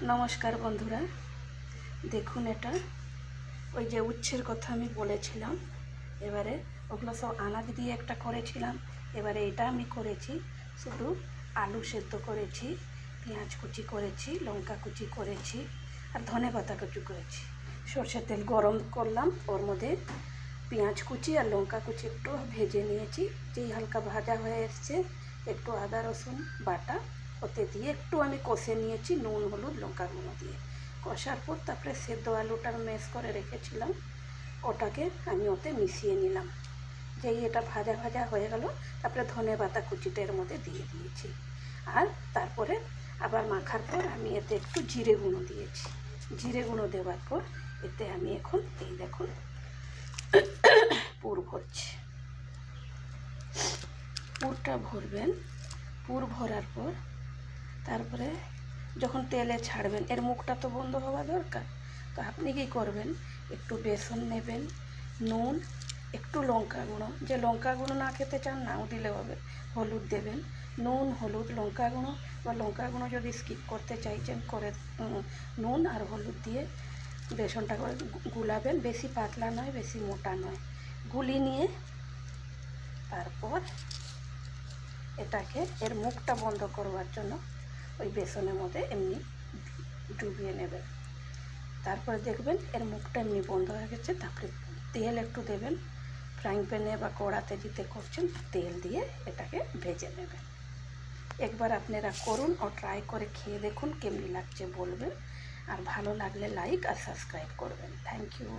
নমস্কার বন্ধুরা, দেখুন এটা ওই যে উচ্ছের কথা আমি বলেছিলাম। এবারে ওগুলো সব আনাজ দিয়ে একটা করেছিলাম, এবারে এটা আমি করেছি শুধু আলু সেদ্ধ করেছি, পেঁয়াজ কুচি করেছি, লঙ্কা কুচি করেছি আর ধনে পাতা কুচি করেছি। সরষের তেল গরম করলাম, ওর মধ্যে পেঁয়াজ কুচি আর লঙ্কা কুচি একটু ভেজে নিয়েছি। যেই হালকা ভাজা হয়ে এসছে একটু আদা রসুন বাটা ওতে দিয়ে একটু আমি কষে নিয়েছি, নুন হলুদ লঙ্কা গুঁড়ো দিয়ে। কষার পর তারপরে সেদ্ধ আলুটা ম্যাশ করে রেখেছিলাম, ওটাকে আমি ওতে মিশিয়ে নিলাম। যেই এটা ভাজা ভাজা হয়ে গেল তারপরে ধনে পাতা কুচিটা এর মধ্যে দিয়ে দিয়েছি। আর তারপরে আবার মাখার পর আমি এতে একটু জিরে গুঁড়ো দিয়েছি। জিরে গুঁড়ো দেওয়ার পর এতে আমি এখন এই দেখুন পুর ভরছি। পুরটা ভরবেন, পুর ভরার পর তারপরে যখন তেলে ছাড়বেন এর মুখটা তো বন্ধ হওয়া দরকার। তো আপনি কী করবেন, একটু বেসন নেবেন, নুন, একটু লঙ্কা গুঁড়ো, যে লঙ্কা গুঁড়ো না খেতে চান নাও দিলে হবে, হলুদ দেবেন, নুন হলুদ লঙ্কা গুঁড়ো, বা লঙ্কা গুঁড়ো যদি স্কিপ করতে চাইছেন করে নুন আর হলুদ দিয়ে বেসনটা করে গুলাবেন। বেশি পাতলা নয় বেশি মোটা নয়, গুলি নিয়ে তারপর এটাকে এর মুখটা বন্ধ করবার জন্য ওই বেসনের মধ্যে এমনি ডুবিয়ে নেবেন। তারপরে দেখবেন এর মুখটা এমনি বন্ধ হয়ে গেছে। তারপরে তেল একটু দেবেন, ফ্রাইং প্যানে বা কড়াতে যেতে করছেন তেল দিয়ে এটাকে ভেজে নেবেন। একবার আপনারা করুন ও ট্রাই করে খেয়ে দেখুন কেমনি লাগছে বলবেন, আর ভালো লাগলে লাইক আর সাবস্ক্রাইব করবেন। Thank you.